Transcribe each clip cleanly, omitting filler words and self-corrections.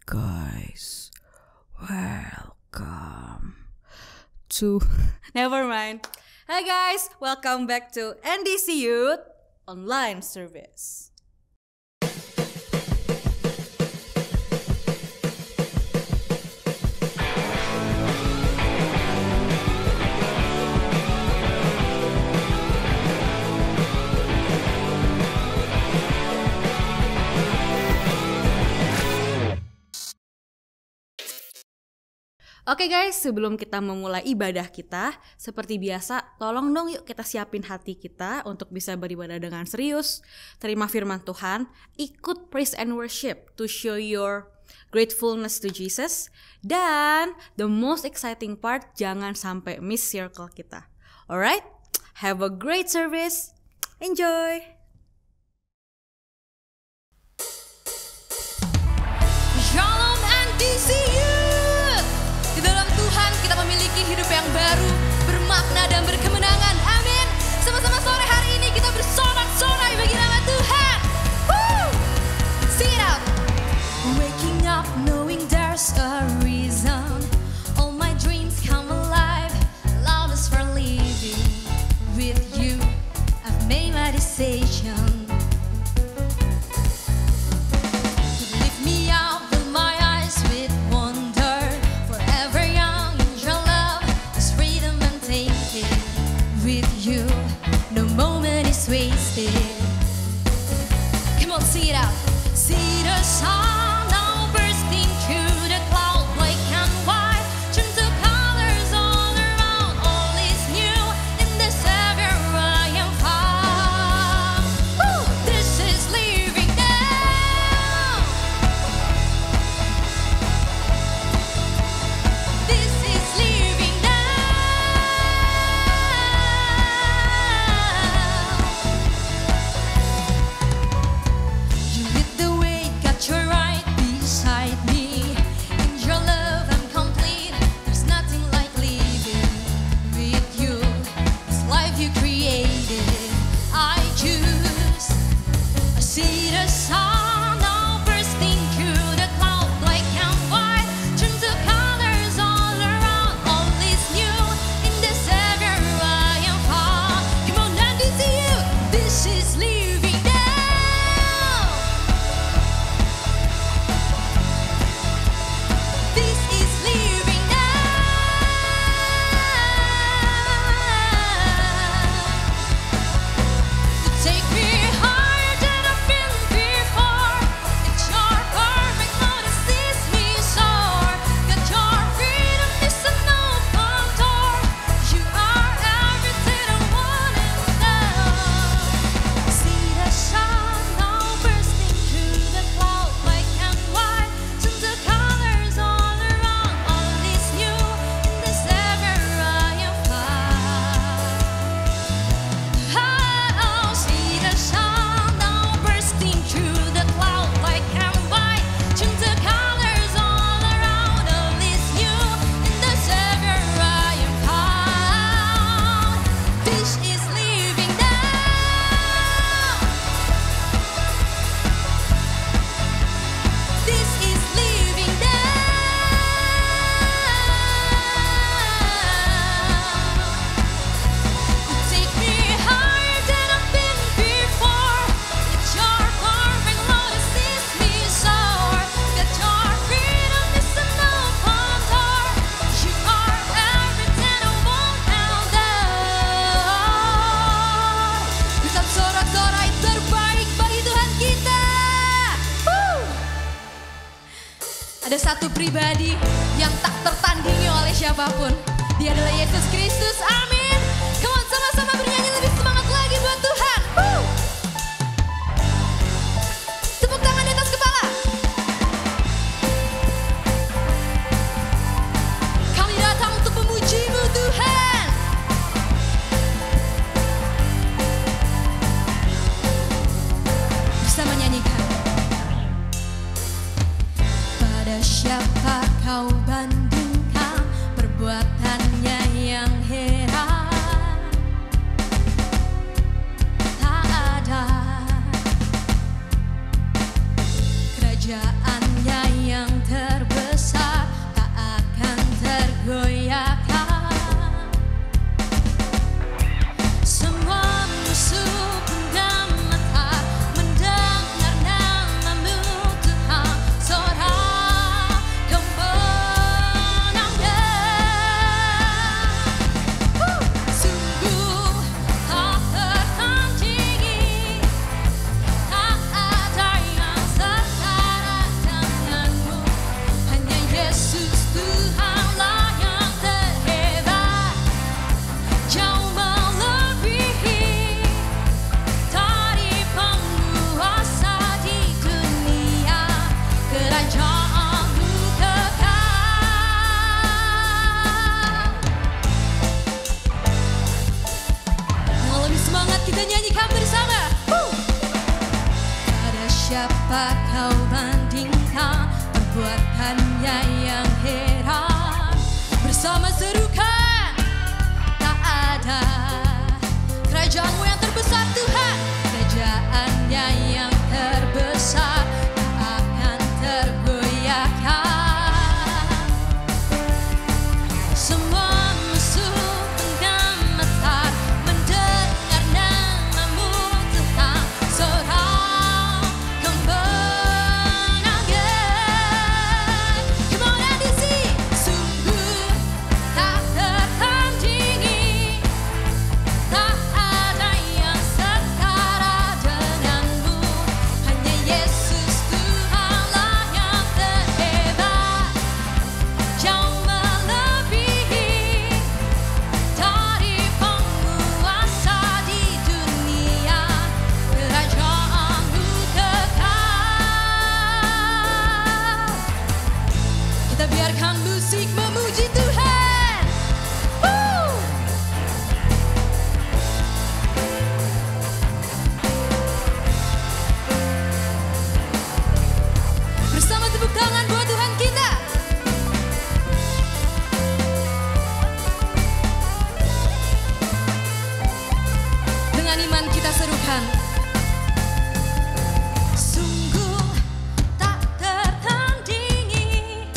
guys, welcome to never mind. Hi guys, welcome back to NDC Youth Online Service. Oke guys, sebelum kita memulai ibadah kita, seperti biasa, tolong dong yuk kita siapin hati kita untuk bisa beribadah dengan serius, terima firman Tuhan, ikut praise and worship to show your gratefulness to Jesus, dan the most exciting part, jangan sampai miss circle kita. Alright, have a great service, enjoy! Shalom NDC Youth. Di dalam Tuhan kita memiliki hidup yang baru, bermakna dan berkemenangan. Amin. Sama-sama sore hari ini kita bersorak-sorai bagi nama Tuhan. Woo! Sing it out. Waking up knowing there's a reason. All my dreams come alive. Love is for living. With you I've made my decision. Come on, sing it out. See the sun now bursting through the cloud, black and white, turn to colors all around. All is new in the Savior I am found. Woo! This is living now. This is living now. Ada satu pribadi yang tak tertandingi oleh siapapun. Dia adalah Yesus Kristus. Amin. Come on, sama-sama bernyanyi lebih semangat lagi buat Tuhan. Woo! Tepuk tangan di atas kepala. Kami datang untuk memuji-Mu Tuhan. Bisa menyanyikan. Siapa kau bandingkan perbuatannya yang heran? Tak ada kerajaannya yang kau bandingkan perbuatannya yang heran. Bersama serukan, tak ada kerajaanmu yang terbesar Tuhan. Kerajaannya yang terbesar tak akan tergoyahkan. Semua musuh pendametar mendengar namamu Tuhan, seorang kemenangan. Come on NDC, sungguh tak tertandingi, tak ada yang setara denganmu. Hanya Yesus Tuhanlah yang terhebat, jauh melebihi dari penguasa di dunia. Kerajaanmu kekal. Kita biarkan musik memuji Tuhan. Woo! Bersama tepuk tangan buat Tuhan kita. Dengan iman kita serukan. Sungguh tak tertandingi,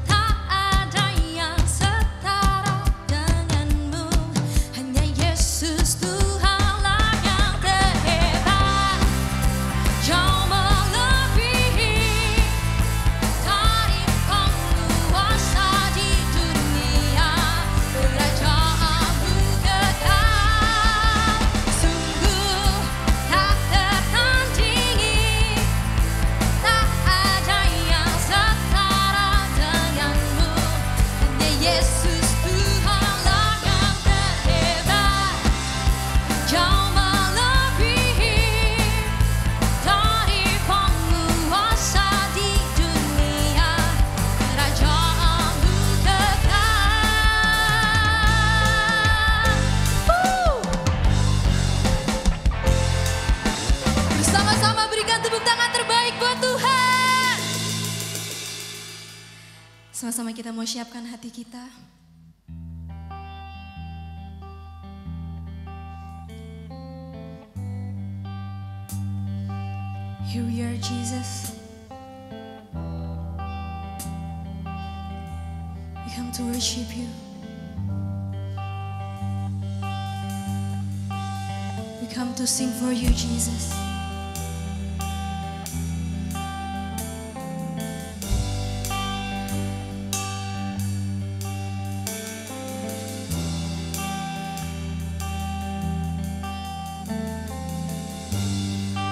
tak ada yang setara denganmu. Hanya Yesus Tuhanlah yang terhebat, jauh melebihi dari penguasa di dunia. Kerajaanmu kekal. Sungguh tak tertandingi, tak ada yang setara denganmu. Hanya Yesus Tuhanlah yang terhebat, jauh melebihi dari penguasa di dunia. Kerajaanmu kekal. Bersama-sama berikan tepuk tangan terbaik buat Tuhan. Sama-sama kita mau siapkan hati kita. Here we are, Jesus. We come to worship you. We come to sing for you, Jesus.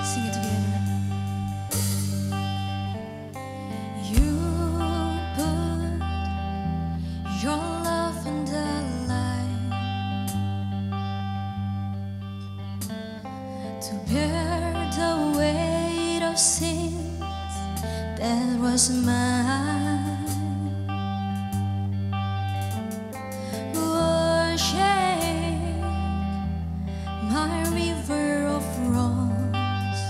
Sing it together. You put your love in the light to bear the weight of sins that was mine. Shake my river of wrongs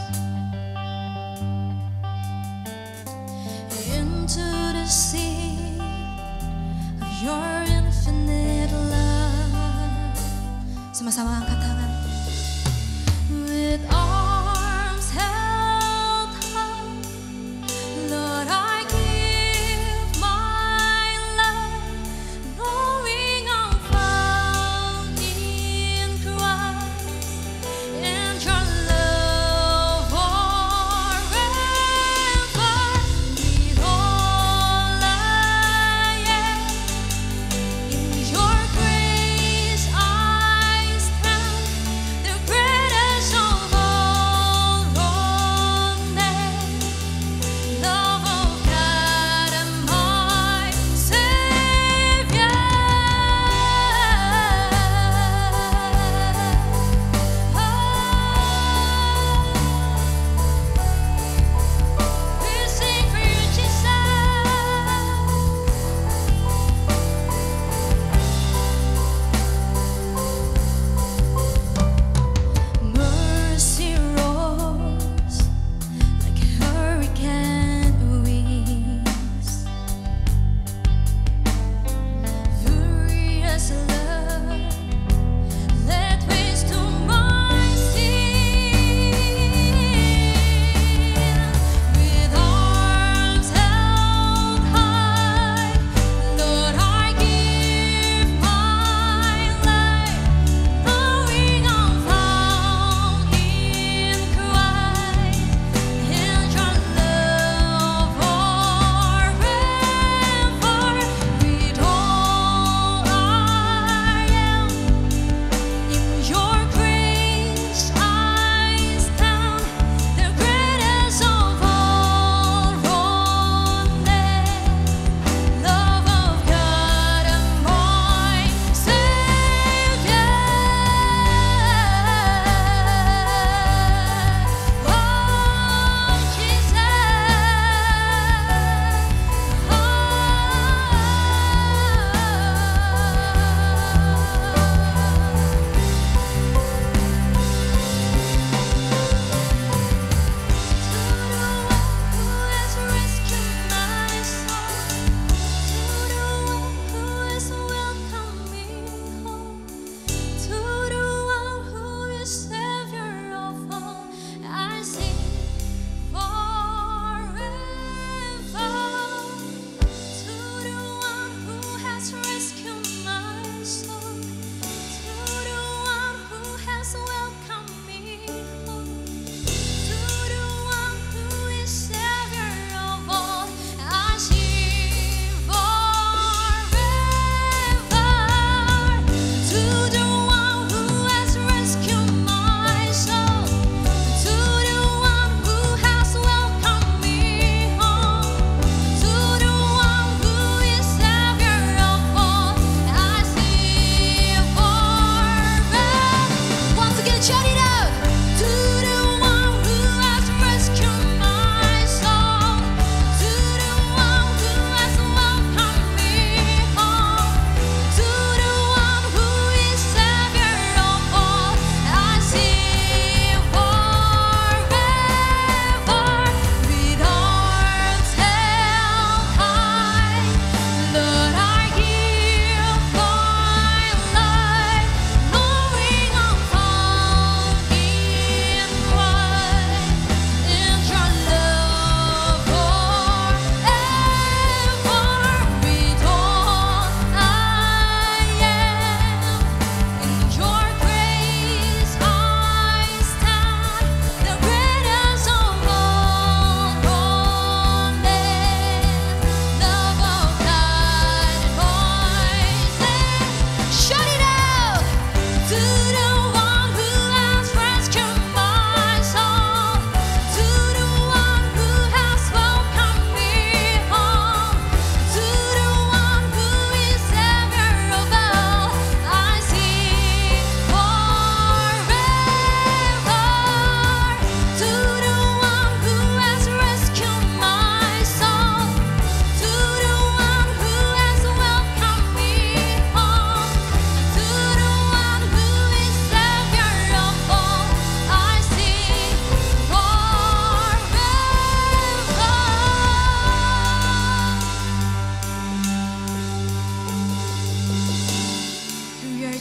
into the sea of your infinite love. Sama-sama angkat tangan. With arms held high, Lord, I give my life, knowing I'm found in Christ, and your love forever. With all I am, in your grace I stand.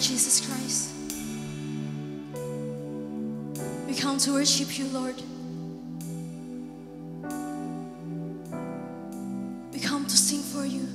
Jesus Christ. We come to worship you, Lord. We come to sing for you.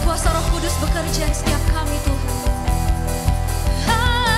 Kuasa Roh Kudus bekerja di setiap kami, Tuhan. Haleluya,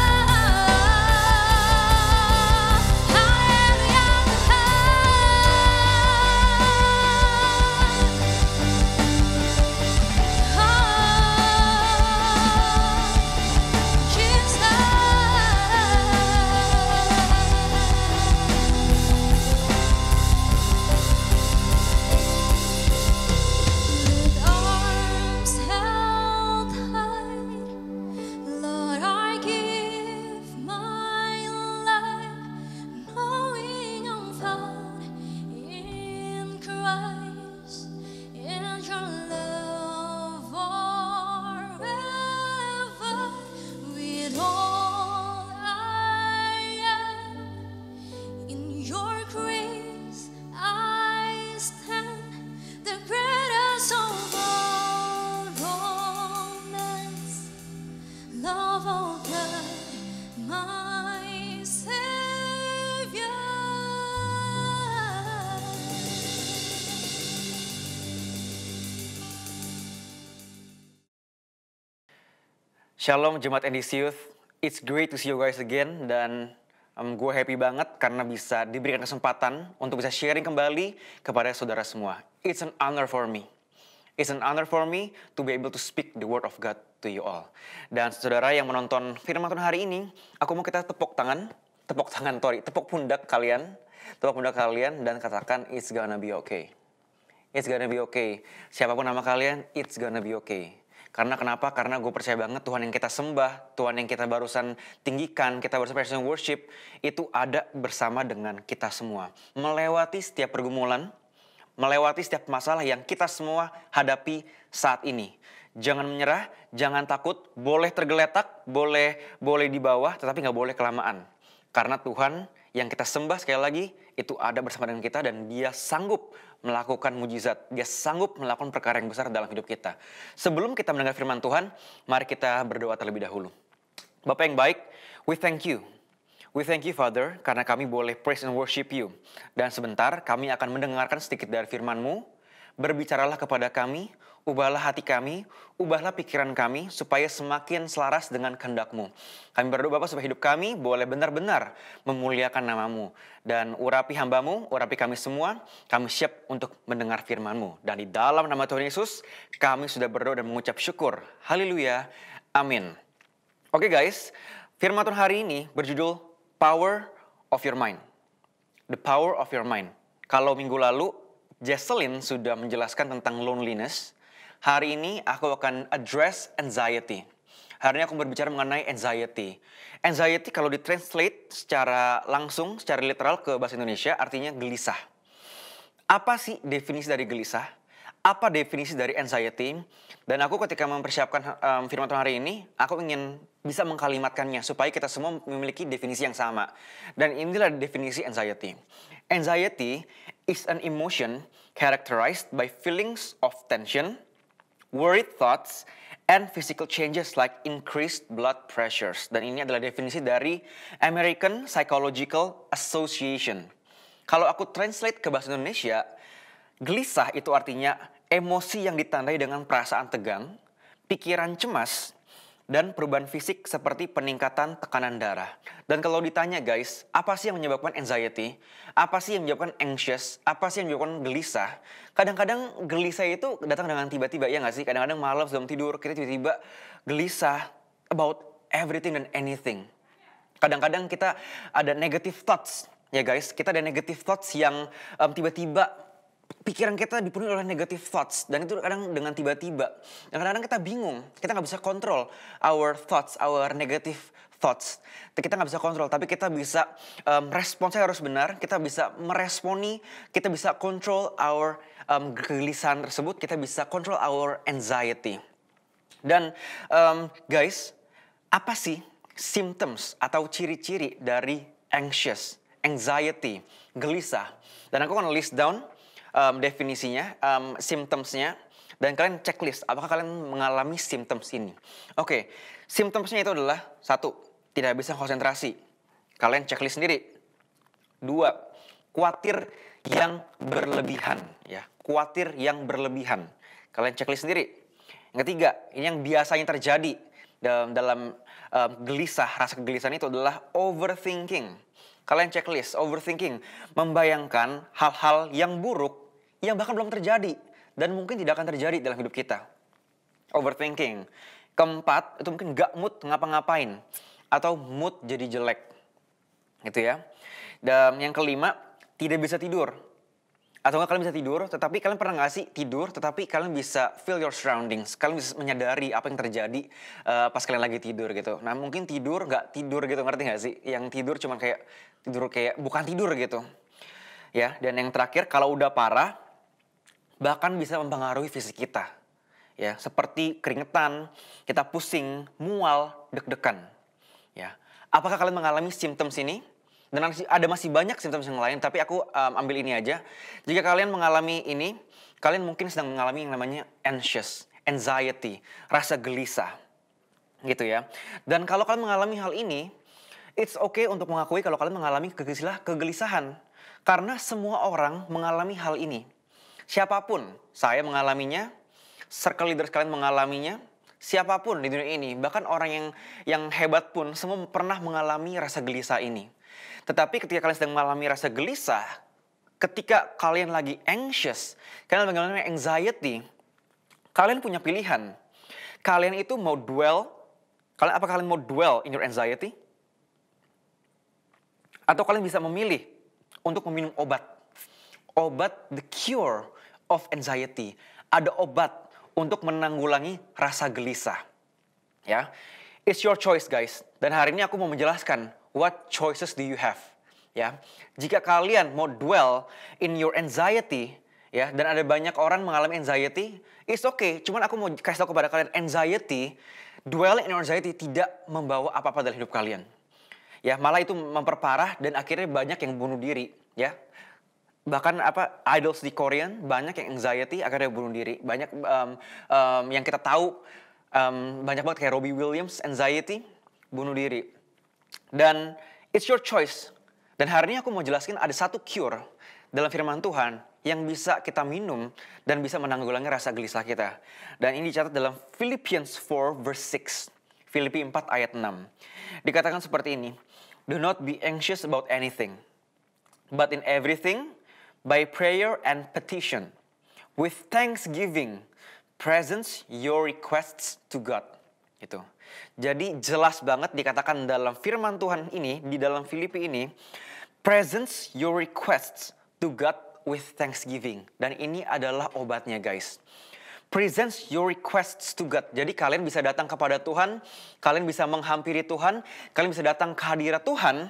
Shalom Jemaat NDC Youth, it's great to see you guys again dan gue happy banget karena bisa diberikan kesempatan untuk bisa sharing kembali kepada saudara semua. It's an honor for me. It's an honor for me to be able to speak the word of God to you all. Dan saudara yang menonton firman Tuhan hari ini, aku mau kita tepuk pundak kalian dan katakan it's gonna be okay. It's gonna be okay. Siapapun nama kalian, it's gonna be okay. Karena kenapa? Karena gue percaya banget Tuhan yang kita sembah, Tuhan yang kita barusan tinggikan, kita barusan presence worship, itu ada bersama dengan kita semua. Melewati setiap pergumulan, melewati setiap masalah yang kita semua hadapi saat ini. Jangan menyerah, jangan takut, boleh tergeletak, boleh di bawah, tetapi gak boleh kelamaan. Karena Tuhan yang kita sembah sekali lagi, itu ada bersama dengan kita dan Dia sanggup melakukan mujizat. Dia sanggup melakukan perkara yang besar dalam hidup kita. Sebelum kita mendengar firman Tuhan, mari kita berdoa terlebih dahulu. Bapa yang baik, we thank you. We thank you, Father, karena kami boleh praise and worship you. Dan sebentar kami akan mendengarkan sedikit dari firman-Mu. Berbicaralah kepada kami, ubahlah hati kami, ubahlah pikiran kami, supaya semakin selaras dengan kehendak-Mu. Kami berdoa Bapa supaya hidup kami boleh benar-benar memuliakan nama-Mu. Dan urapi hamba-Mu, urapi kami semua, kami siap untuk mendengar firman-Mu. Dan di dalam nama Tuhan Yesus, kami sudah berdoa dan mengucap syukur. Haleluya, amin. Oke guys, firman Tuhan hari ini berjudul Power of Your Mind. The Power of Your Mind. Kalau minggu lalu, Jesselyn sudah menjelaskan tentang loneliness. Hari ini aku akan address anxiety. Hari ini aku berbicara mengenai anxiety. Anxiety kalau ditranslate secara langsung, secara literal ke bahasa Indonesia artinya gelisah. Apa sih definisi dari gelisah? Apa definisi dari anxiety? Dan aku ketika mempersiapkan firman Tuhan hari ini, aku ingin bisa mengkalimatkannya supaya kita semua memiliki definisi yang sama. Dan inilah definisi anxiety. Anxiety is an emotion characterized by feelings of tension, worried thoughts, and physical changes like increased blood pressures. Dan ini adalah definisi dari American Psychological Association. Kalau aku translate ke bahasa Indonesia, gelisah itu artinya emosi yang ditandai dengan perasaan tegang, pikiran cemas, dan perubahan fisik seperti peningkatan tekanan darah. Dan kalau ditanya guys, apa sih yang menyebabkan anxiety? Apa sih yang menyebabkan anxious? Apa sih yang menyebabkan gelisah? Kadang-kadang gelisah itu datang dengan tiba-tiba, ya nggak sih? Kadang-kadang malam sebelum tidur, kita tiba-tiba gelisah about everything and anything. Kadang-kadang kita ada negative thoughts, ya guys. Kita ada negative thoughts yang tiba-tiba pikiran kita dipenuhi oleh negative thoughts. Dan itu kadang dengan tiba-tiba. Dan kadang-kadang kita bingung. Kita nggak bisa kontrol our thoughts, our negative thoughts. Kita nggak bisa kontrol, tapi kita bisa responsnya harus benar. Kita bisa meresponi, kita bisa control our kegelisahan tersebut. Kita bisa control our anxiety. Dan guys, apa sih symptoms atau ciri-ciri dari anxious, anxiety, gelisah? Dan aku akan list down definisinya, symptomsnya, dan kalian checklist apakah kalian mengalami symptoms ini. Oke, symptomsnya itu adalah 1, tidak bisa konsentrasi. Kalian checklist sendiri. 2, khawatir yang berlebihan, ya, khawatir yang berlebihan. Kalian checklist sendiri. Yang 3, ini yang biasanya terjadi dalam gelisah, rasa kegelisahan itu adalah overthinking. Kalian checklist, overthinking, membayangkan hal-hal yang buruk yang bahkan belum terjadi dan mungkin tidak akan terjadi dalam hidup kita. Overthinking. 4, itu mungkin gak mood ngapa-ngapain atau mood jadi jelek. Gitu ya. Dan yang 5, tidak bisa tidur. Atau enggak kalian bisa tidur, tetapi kalian pernah gak sih tidur, tetapi kalian bisa feel your surroundings. Kalian bisa menyadari apa yang terjadi pas kalian lagi tidur gitu. Nah mungkin tidur gak tidur gitu, ngerti gak sih? Yang tidur cuman kayak tidur kayak bukan tidur gitu. Ya, dan yang terakhir kalau udah parah, bahkan bisa mempengaruhi fisik kita. Ya, seperti keringetan, kita pusing, mual, deg-degan. Ya, apakah kalian mengalami symptoms ini? Dan ada masih banyak simptom yang lain, tapi aku ambil ini aja. Jika kalian mengalami ini, kalian mungkin sedang mengalami yang namanya anxious, anxiety, rasa gelisah. Gitu ya. Dan kalau kalian mengalami hal ini, it's okay untuk mengakui kalau kalian mengalami kegelisahan. Karena semua orang mengalami hal ini. Siapapun, saya mengalaminya, circle leaders kalian mengalaminya, siapapun di dunia ini, bahkan orang yang hebat pun, semua pernah mengalami rasa gelisah ini. Tetapi ketika kalian sedang mengalami rasa gelisah, ketika kalian lagi anxious, kalian mengalami anxiety, kalian punya pilihan. Kalian itu mau apakah kalian mau dwell in your anxiety? Atau kalian bisa memilih untuk meminum obat. Obat the cure of anxiety. Ada obat untuk menanggulangi rasa gelisah. Ya, it's your choice guys. Dan hari ini aku mau menjelaskan what choices do you have? Ya, jika kalian mau dwell in your anxiety, ya, dan ada banyak orang mengalami anxiety, it's okay. Cuman aku mau kasih tahu kepada kalian, dwelling in your anxiety tidak membawa apa-apa dalam hidup kalian. Ya, malah itu memperparah dan akhirnya banyak yang bunuh diri. Ya, bahkan idols di Korean banyak yang anxiety akhirnya bunuh diri. Banyak yang kita tahu banyak banget kayak Robbie Williams anxiety bunuh diri. Dan it's your choice. Dan hari ini aku mau jelaskan ada satu cure dalam firman Tuhan yang bisa kita minum dan bisa menanggulangi rasa gelisah kita. Dan ini dicatat dalam Philippians 4 verse 6. Filipi 4 ayat 6. Dikatakan seperti ini. Do not be anxious about anything, but in everything, by prayer and petition, with thanksgiving, present your requests to God. Itu. Jadi jelas banget dikatakan dalam firman Tuhan ini, di dalam Filipi ini, present your requests to God with thanksgiving. Dan ini adalah obatnya guys. Present your requests to God. Jadi kalian bisa datang kepada Tuhan, kalian bisa menghampiri Tuhan, kalian bisa datang ke hadirat Tuhan.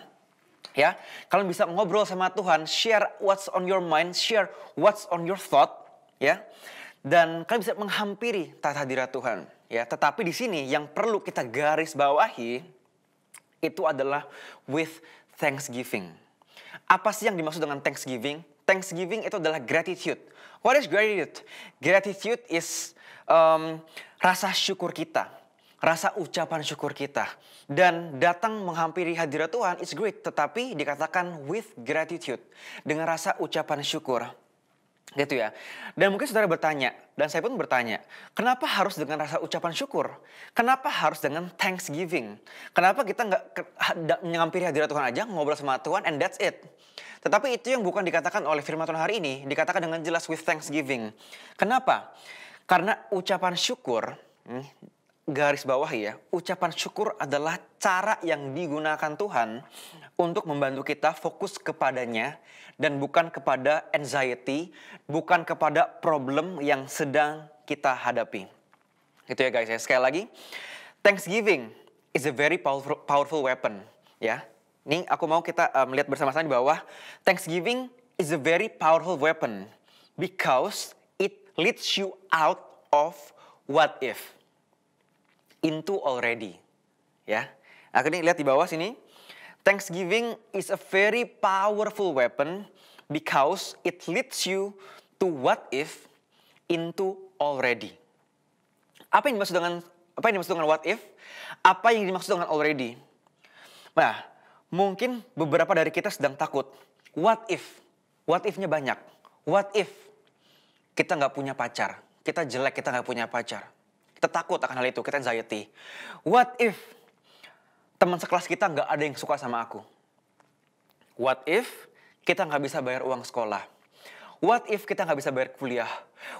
Ya, kalian bisa ngobrol sama Tuhan, share what's on your mind, share what's on your thought, ya. Dan kalian bisa menghampiri hadirat Tuhan. Ya, tetapi di sini yang perlu kita garis bawahi itu adalah with thanksgiving. Apa sih yang dimaksud dengan thanksgiving? Thanksgiving itu adalah gratitude. What is gratitude? Gratitude is rasa syukur kita. rasa ucapan syukur kita. Dan datang menghampiri hadirat Tuhan is great, tetapi dikatakan with gratitude, dengan rasa ucapan syukur. Gitu ya. Dan mungkin saudara bertanya, dan saya pun bertanya, kenapa harus dengan rasa ucapan syukur? Kenapa harus dengan thanksgiving? Kenapa kita nggak menghampiri hadirat Tuhan aja, ngobrol sama Tuhan, and that's it? Tetapi itu yang bukan dikatakan oleh firman Tuhan hari ini, dikatakan dengan jelas with thanksgiving. Kenapa? Karena ucapan syukur, garis bawah ya, ucapan syukur adalah cara yang digunakan Tuhan untuk membantu kita fokus kepadanya dan bukan kepada anxiety, bukan kepada problem yang sedang kita hadapi. Gitu ya guys ya. Sekali lagi, thanksgiving is a very powerful weapon ya. Ini aku mau kita melihat bersama-sama di bawah. Thanksgiving is a very powerful weapon because it leads you out of what if into already. Ya. Nah, ini lihat di bawah sini. Thanksgiving is a very powerful weapon because it leads you to what if into already. Apa yang dimaksud dengan what if? Apa yang dimaksud dengan already? Nah, mungkin beberapa dari kita sedang takut. What if? What if-nya banyak. What if kita nggak punya pacar? Kita jelek, kita nggak punya pacar. Kita takut akan hal itu, kita anxiety. What if teman sekelas kita nggak ada yang suka sama aku? What if kita nggak bisa bayar uang sekolah? What if kita nggak bisa bayar kuliah?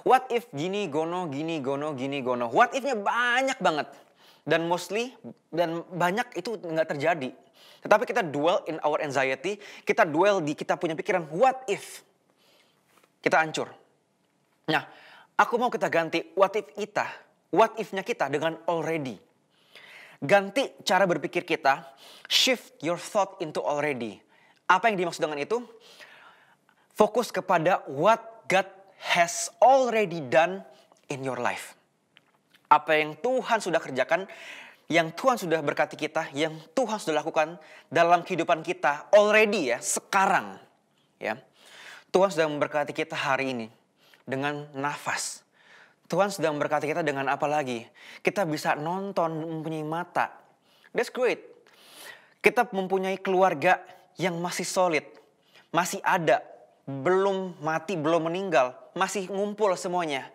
What if gini gono. What if-nya banyak banget. Dan banyak itu nggak terjadi. Tetapi kita dwell in our anxiety, kita dwell di kita punya pikiran what if. Kita hancur. Nah, aku mau kita ganti what if-nya kita dengan already. Ganti cara berpikir kita, shift your thought into already. Apa yang dimaksud dengan itu? Fokus kepada what God has already done in your life. Apa yang Tuhan sudah kerjakan, yang Tuhan sudah berkati kita, yang Tuhan sudah lakukan dalam kehidupan kita already ya, sekarang. Ya. Tuhan sudah memberkati kita hari ini dengan nafas. Tuhan sedang memberkati kita dengan apa lagi? Kita bisa nonton, mempunyai mata. That's great. Kita mempunyai keluarga yang masih solid. Masih ada. Belum mati, belum meninggal. Masih ngumpul semuanya.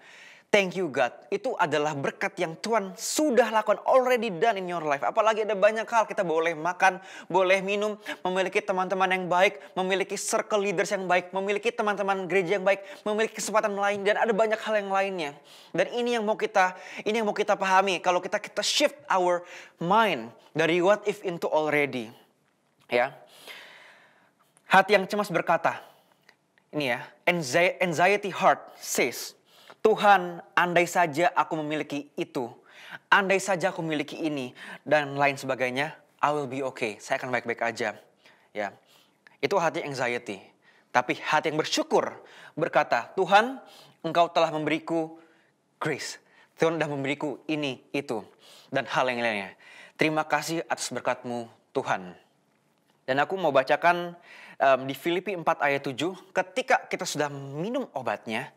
Thank you God. Itu adalah berkat yang Tuhan sudah lakukan, already done in your life. Apalagi ada banyak hal, kita boleh makan, boleh minum, memiliki teman-teman yang baik, memiliki circle leaders yang baik, memiliki teman-teman gereja yang baik, memiliki kesempatan lain, dan ada banyak hal yang lainnya. Dan ini yang mau kita pahami kalau kita shift our mind dari what if into already. Ya. Hati yang cemas berkata, ini ya, anxiety heart says, Tuhan, andai saja aku memiliki itu, andai saja aku memiliki ini, dan lain sebagainya, I will be okay. Saya akan baik-baik aja. Ya, itu hati anxiety. Tapi hati yang bersyukur berkata, Tuhan, Engkau telah memberiku grace. Tuhan telah memberiku ini, itu, dan hal yang lainnya. Terima kasih atas berkat-Mu, Tuhan. Dan aku mau bacakan di Filipi 4 ayat 7, ketika kita sudah minum obatnya,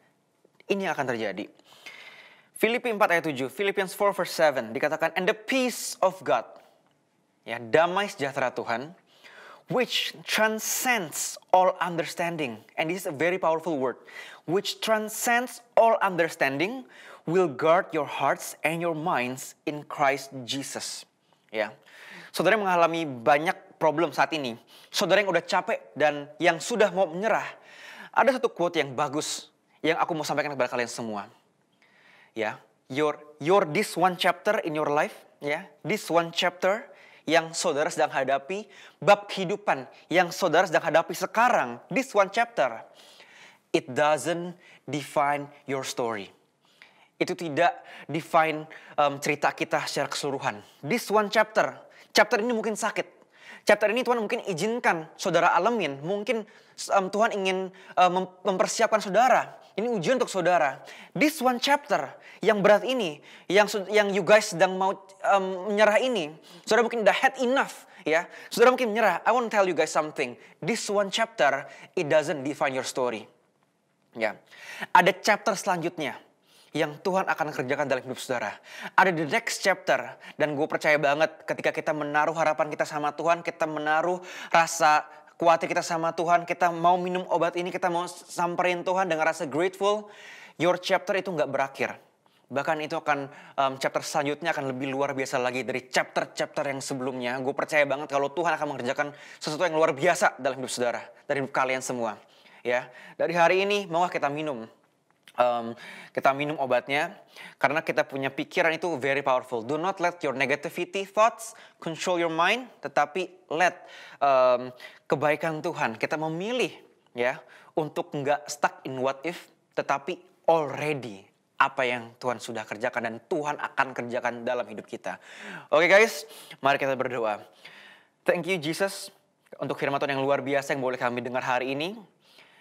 ini yang akan terjadi. Filipi 4 ayat 7, Philippians 4 verse 7 dikatakan, and the peace of God, ya, damai sejahtera Tuhan, which transcends all understanding, and this is a very powerful word, which transcends all understanding, will guard your hearts and your minds in Christ Jesus. Ya, saudara yang mengalami banyak problem saat ini, saudara yang udah capek dan yang sudah mau menyerah, ada satu quote yang bagus yang aku mau sampaikan kepada kalian semua. Ya, your this one chapter in your life, ya, this one chapter yang saudara sedang hadapi, bab kehidupan yang saudara sedang hadapi sekarang, this one chapter, it doesn't define your story. Itu tidak define cerita kita secara keseluruhan. This one chapter ini mungkin sakit. Chapter ini Tuhan mungkin izinkan saudara alamin. Mungkin Tuhan ingin mempersiapkan saudara. Ini ujian untuk saudara. This one chapter yang berat ini, yang you guys sedang mau menyerah ini, saudara mungkin udah had enough, ya. Saudara mungkin menyerah. I want to tell you guys something. This one chapter, it doesn't define your story. Ya, ada chapter selanjutnya yang Tuhan akan kerjakan dalam hidup saudara. Ada the next chapter. Dan gue percaya banget ketika kita menaruh harapan kita sama Tuhan, kita menaruh rasa khawatir kita sama Tuhan, kita mau minum obat ini, kita mau samperin Tuhan dengan rasa grateful, your chapter itu nggak berakhir. Bahkan itu akan chapter selanjutnya akan lebih luar biasa lagi dari chapter-chapter yang sebelumnya. Gue percaya banget kalau Tuhan akan mengerjakan sesuatu yang luar biasa dalam hidup saudara, dari hidup kalian semua. Ya, dari hari ini maulah kita minum. Kita minum obatnya karena kita punya pikiran itu very powerful. Do not let your negativity thoughts control your mind, tetapi let kebaikan Tuhan. Kita memilih ya untuk nggak stuck in what if, tetapi already apa yang Tuhan sudah kerjakan dan Tuhan akan kerjakan dalam hidup kita. Oke guys, mari kita berdoa. Thank you Jesus untuk firman Tuhan yang luar biasa yang boleh kami dengar hari ini.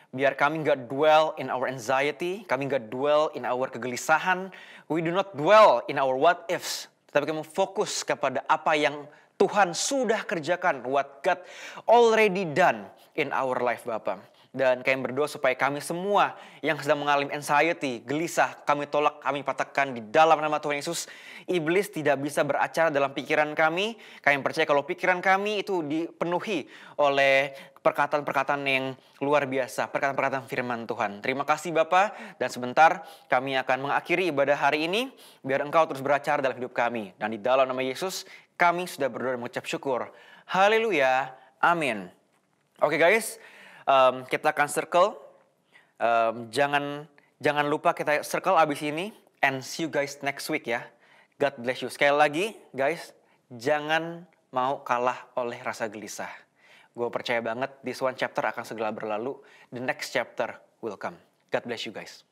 Biar kami gak dwell in our anxiety, kami gak dwell in our kegelisahan. We do not dwell in our what ifs, tetapi kami fokus kepada apa yang Tuhan sudah kerjakan, what God already done in our life Bapa. Dan kami berdoa supaya kami semua yang sedang mengalami anxiety, gelisah, kami tolak, kami patahkan di dalam nama Tuhan Yesus. Iblis tidak bisa beracara dalam pikiran kami. Kami percaya kalau pikiran kami itu dipenuhi oleh perkataan-perkataan yang luar biasa, perkataan-perkataan firman Tuhan. Terima kasih Bapa, dan sebentar kami akan mengakhiri ibadah hari ini, biar Engkau terus beracara dalam hidup kami. Dan di dalam nama Yesus, kami sudah berdoa dan mengucap syukur. Haleluya, amin. Oke guys, kita akan circle. Jangan lupa kita circle abis ini. And see you guys next week ya. God bless you. Sekali lagi guys, jangan mau kalah oleh rasa gelisah. Gue percaya banget this one chapter akan segera berlalu. The next chapter will come. God bless you guys.